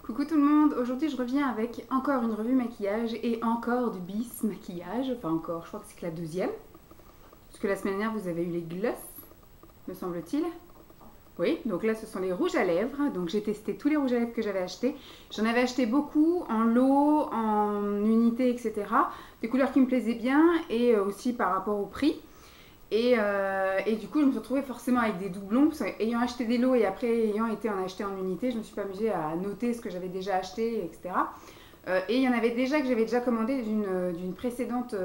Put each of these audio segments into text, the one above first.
Coucou tout le monde, aujourd'hui je reviens avec encore une revue maquillage et encore du bis maquillage, enfin encore, je crois que c'est que la deuxième, parce que la semaine dernière vous avez eu les gloss, me semble-t-il. Oui, donc là ce sont les rouges à lèvres, donc j'ai testé tous les rouges à lèvres que j'avais achetés. J'en avais acheté beaucoup en lot, en unité, etc. Des couleurs qui me plaisaient bien et aussi par rapport au prix. Et du coup, je me suis retrouvée forcément avec des doublons. Parce qu'ayant acheté des lots et après ayant été en acheter en unité, je me suis pas amusée à noter ce que j'avais déjà acheté, etc. Et il y en avait déjà que j'avais déjà commandé d'une précédente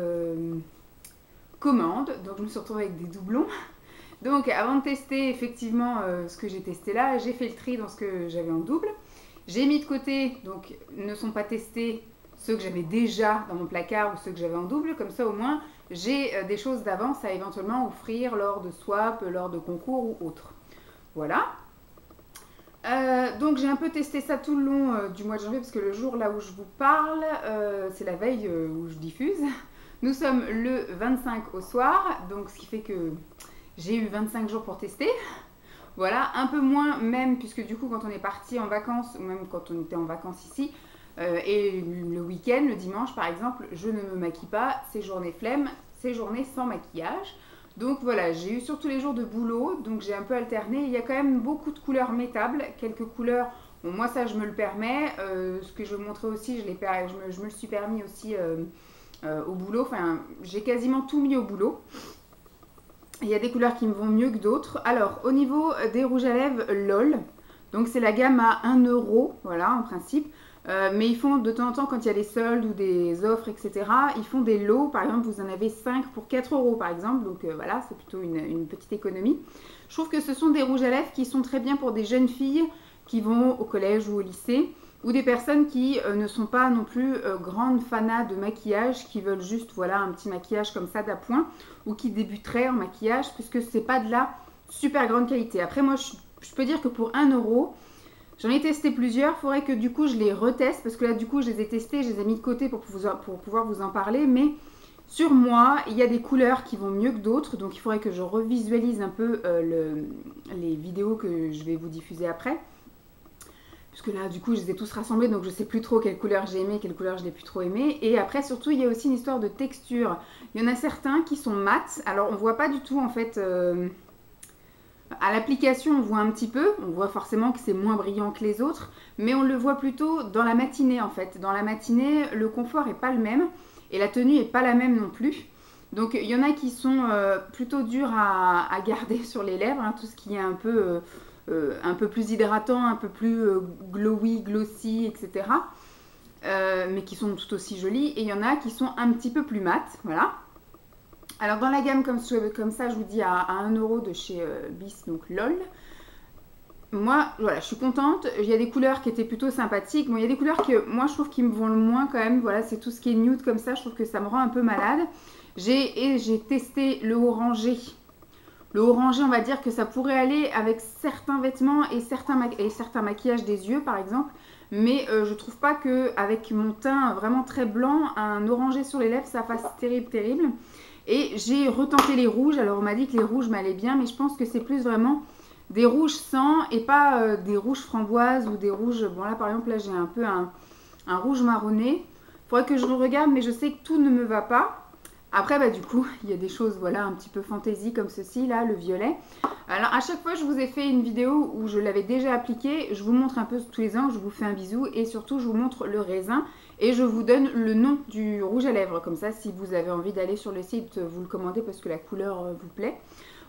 commande. Donc je me suis retrouvée avec des doublons. Donc avant de tester effectivement ce que j'ai testé là, j'ai fait le tri dans ce que j'avais en double. J'ai mis de côté, donc ne sont pas testés ceux que j'avais déjà dans mon placard ou ceux que j'avais en double. Comme ça au moins j'ai des choses d'avance à éventuellement offrir lors de swap, lors de concours ou autre. Voilà. Donc j'ai un peu testé ça tout le long du mois de janvier parce que le jour là où je vous parle, c'est la veille où je diffuse. Nous sommes le 25 au soir, donc ce qui fait que j'ai eu 25 jours pour tester. Voilà, un peu moins même puisque du coup quand on est parti en vacances ou même quand on était en vacances ici, et le week-end, le dimanche par exemple, je ne me maquille pas, c'est journée flemme, c'est journée sans maquillage. Donc voilà, j'ai eu sur tous les jours de boulot, donc j'ai un peu alterné. Il y a quand même beaucoup de couleurs mettables, quelques couleurs, bon moi ça je me le permets. Ce que je vais vous montrer aussi, je me le suis permis aussi au boulot, enfin j'ai quasiment tout mis au boulot. Il y a des couleurs qui me vont mieux que d'autres. Alors au niveau des rouges à lèvres LOL, donc c'est la gamme à 1 euro, voilà en principe. Mais ils font de temps en temps, quand il y a des soldes ou des offres, etc., ils font des lots. Par exemple, vous en avez 5 pour 4 euros, par exemple. Donc voilà, c'est plutôt une petite économie. Je trouve que ce sont des rouges à lèvres qui sont très bien pour des jeunes filles qui vont au collège ou au lycée, ou des personnes qui ne sont pas non plus grandes fanas de maquillage, qui veulent juste voilà, un petit maquillage comme ça d'appoint, ou qui débuteraient en maquillage, puisque c'est pas de la super grande qualité. Après, moi, je peux dire que pour 1 euro, j'en ai testé plusieurs, il faudrait que du coup je les reteste parce que là du coup je les ai testés, je les ai mis de côté pour pouvoir vous en parler. Mais sur moi, il y a des couleurs qui vont mieux que d'autres, donc il faudrait que je revisualise un peu les vidéos que je vais vous diffuser après. Puisque là du coup je les ai tous rassemblés, donc je sais plus trop quelle couleur j'ai aimé, quelle couleur je n'ai plus trop aimé. Et après surtout il y a aussi une histoire de texture. Il y en a certains qui sont mat, alors on voit pas du tout en fait... À l'application, on voit un petit peu, on voit forcément que c'est moins brillant que les autres, mais on le voit plutôt dans la matinée en fait. Dans la matinée, le confort n'est pas le même et la tenue n'est pas la même non plus. Donc il y en a qui sont plutôt durs à garder sur les lèvres, hein, tout ce qui est un peu plus hydratant, un peu plus glowy, glossy, etc. Mais qui sont tout aussi jolies. Et il y en a qui sont un petit peu plus mat, voilà. Alors dans la gamme comme ça, je vous dis à 1 euro de chez Bis, donc LOL. Moi, voilà, je suis contente. Il y a des couleurs qui étaient plutôt sympathiques. Bon, il y a des couleurs que moi, je trouve qui me vont le moins quand même. Voilà, c'est tout ce qui est nude comme ça. Je trouve que ça me rend un peu malade. J'ai testé le orangé. Le orangé, on va dire que ça pourrait aller avec certains vêtements et certains maquillages des yeux, par exemple. Mais je trouve pas qu'avec mon teint vraiment très blanc, un orangé sur les lèvres, ça fasse terrible, terrible. Et j'ai retenté les rouges. Alors on m'a dit que les rouges m'allaient bien, mais je pense que c'est plus vraiment des rouges sang et pas des rouges framboises ou des rouges... Bon là par exemple, là j'ai un peu un rouge marronné. Il faudrait que je le regarde, mais je sais que tout ne me va pas. Après, bah, du coup, il y a des choses voilà, un petit peu fantaisie comme ceci, là, le violet. Alors à chaque fois, je vous ai fait une vidéo où je l'avais déjà appliqué. Je vous montre un peu tous les angles, je vous fais un bisou et surtout, je vous montre le raisin. Et je vous donne le nom du rouge à lèvres. Comme ça, si vous avez envie d'aller sur le site, vous le commandez parce que la couleur vous plaît.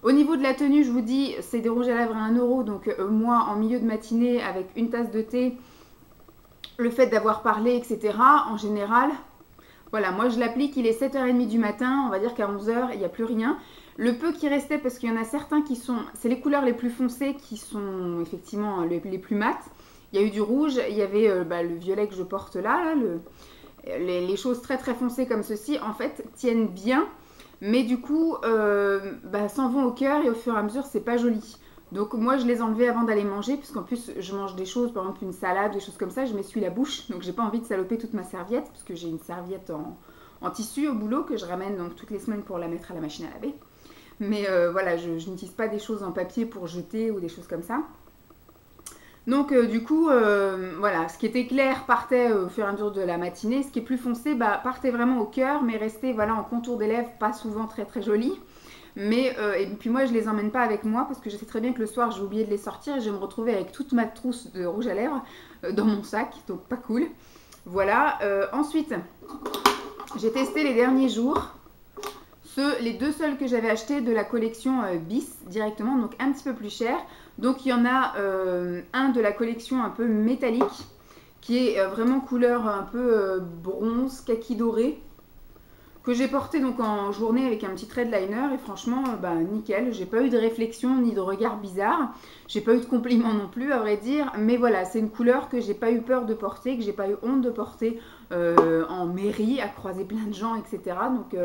Au niveau de la tenue, je vous dis, c'est des rouges à lèvres à 1 euro. Donc moi, en milieu de matinée, avec une tasse de thé, le fait d'avoir parlé, etc., en général... Voilà, moi je l'applique, il est 7h30 du matin, on va dire qu'à 11h, il n'y a plus rien. Le peu qui restait, parce qu'il y en a certains qui sont... C'est les couleurs les plus foncées qui sont effectivement les plus mates. Il y a eu du rouge, il y avait le violet que je porte là les choses très très foncées comme ceci, en fait, tiennent bien. Mais du coup, s'en vont au cœur et au fur et à mesure, c'est pas joli. Donc moi je les enlevais avant d'aller manger, puisqu'en plus je mange des choses, par exemple une salade, des choses comme ça, je m'essuie la bouche, donc j'ai pas envie de saloper toute ma serviette, parce que j'ai une serviette en tissu au boulot que je ramène donc toutes les semaines pour la mettre à la machine à laver. Mais voilà, je n'utilise pas des choses en papier pour jeter ou des choses comme ça. Donc du coup, voilà, ce qui était clair partait au fur et à mesure de la matinée, ce qui est plus foncé partait vraiment au cœur, mais restait voilà, en contour des lèvres, pas souvent très très joli. Mais, et puis moi, je les emmène pas avec moi parce que je sais très bien que le soir, j'ai oublié de les sortir et je vais me retrouver avec toute ma trousse de rouge à lèvres dans mon sac, donc pas cool. Voilà, ensuite, j'ai testé les derniers jours les deux seuls que j'avais achetés de la collection Bis directement, donc un petit peu plus cher. Donc il y en a un de la collection un peu métallique qui est vraiment couleur un peu bronze, kaki doré, que j'ai porté donc en journée avec un petit thread liner et franchement nickel. J'ai pas eu de réflexion ni de regard bizarre, j'ai pas eu de compliments non plus à vrai dire, mais voilà, c'est une couleur que j'ai pas eu peur de porter, que j'ai pas eu honte de porter en mairie, à croiser plein de gens, etc. Donc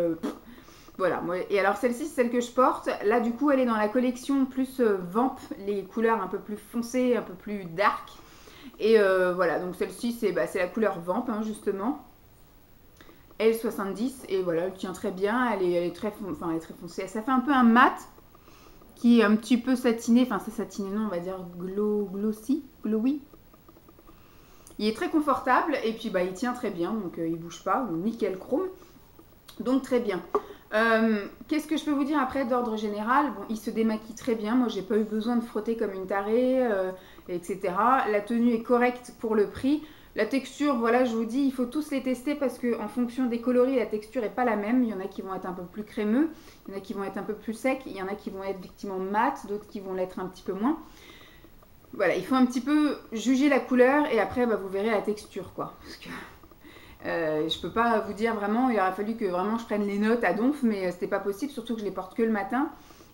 voilà, et alors celle-ci, c'est celle que je porte. Là, du coup, elle est dans la collection plus Vamp, les couleurs un peu plus foncées, un peu plus dark. Et voilà, donc celle-ci, c'est la couleur Vamp, hein, justement. L70, et voilà, elle tient très bien. Elle est très foncée. Ça fait un peu un mat qui est un petit peu satiné. Enfin, c'est satiné, non, on va dire glowy. Il est très confortable, et puis il tient très bien, donc il bouge pas, nickel chrome. Donc très bien. Qu'est-ce que je peux vous dire après d'ordre général? Bon, il se démaquille très bien. Moi, j'ai pas eu besoin de frotter comme une tarée, etc. La tenue est correcte pour le prix. La texture, voilà, je vous dis, il faut tous les tester parce que en fonction des coloris, la texture est pas la même. Il y en a qui vont être un peu plus crémeux, il y en a qui vont être un peu plus secs, il y en a qui vont être effectivement mat, d'autres qui vont l'être un petit peu moins. Voilà, il faut un petit peu juger la couleur et après, vous verrez la texture, quoi. Parce que je peux pas vous dire vraiment, il aurait fallu que vraiment je prenne les notes à donf, mais c'était pas possible, surtout que je les porte que le matin.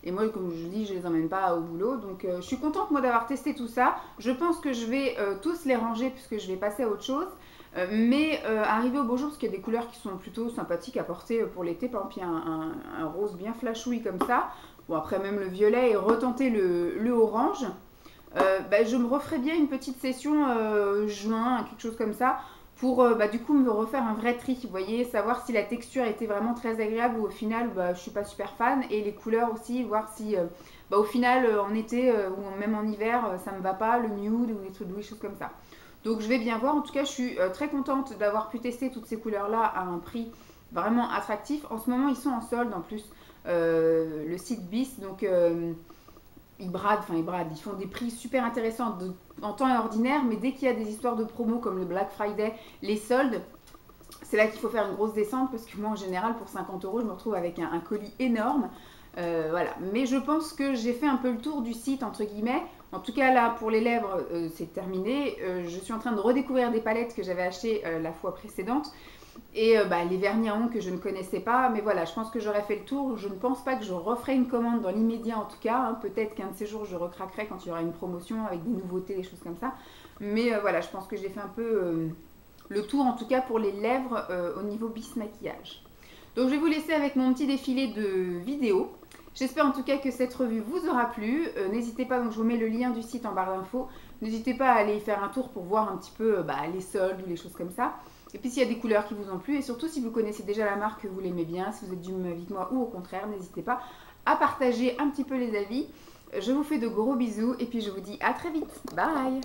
Et moi, comme je vous dis, je les emmène pas au boulot. Donc je suis contente moi d'avoir testé tout ça. Je pense que je vais tous les ranger puisque je vais passer à autre chose. Mais arrivé au beau jour, parce qu'il y a des couleurs qui sont plutôt sympathiques à porter pour l'été. Par exemple, il y a un rose bien flashouille comme ça. Bon, après même le violet et retenter le orange. Je me referai bien une petite session juin, quelque chose comme ça, pour du coup me refaire un vrai tri, vous voyez, savoir si la texture était vraiment très agréable ou au final je suis pas super fan, et les couleurs aussi, voir si au final en été ou même en hiver ça me va pas, le nude ou des choses comme ça. Donc je vais bien voir, en tout cas je suis très contente d'avoir pu tester toutes ces couleurs là à un prix vraiment attractif. En ce moment ils sont en solde en plus, le site Bis, donc ils bradent, ils font des prix super intéressants en temps ordinaire, mais dès qu'il y a des histoires de promo comme le Black Friday, les soldes, c'est là qu'il faut faire une grosse descente parce que moi en général pour 50 € je me retrouve avec un colis énorme. Voilà, mais je pense que j'ai fait un peu le tour du site entre guillemets. En tout cas là pour les lèvres c'est terminé. Je suis en train de redécouvrir des palettes que j'avais achetées la fois précédente. Et les vernis à ongles que je ne connaissais pas, mais voilà, je pense que j'aurais fait le tour. Je ne pense pas que je referai une commande dans l'immédiat en tout cas, hein. Peut-être qu'un de ces jours je recraquerai quand il y aura une promotion avec des nouveautés, des choses comme ça. Mais voilà, je pense que j'ai fait un peu le tour en tout cas pour les lèvres au niveau bis maquillage. Donc je vais vous laisser avec mon petit défilé de vidéos. J'espère en tout cas que cette revue vous aura plu. N'hésitez pas, donc je vous mets le lien du site en barre d'infos. N'hésitez pas à aller y faire un tour pour voir un petit peu les soldes ou les choses comme ça. Et puis s'il y a des couleurs qui vous ont plu, et surtout si vous connaissez déjà la marque, que vous l'aimez bien, si vous êtes du même avis que moi ou au contraire, n'hésitez pas à partager un petit peu les avis. Je vous fais de gros bisous et puis je vous dis à très vite. Bye!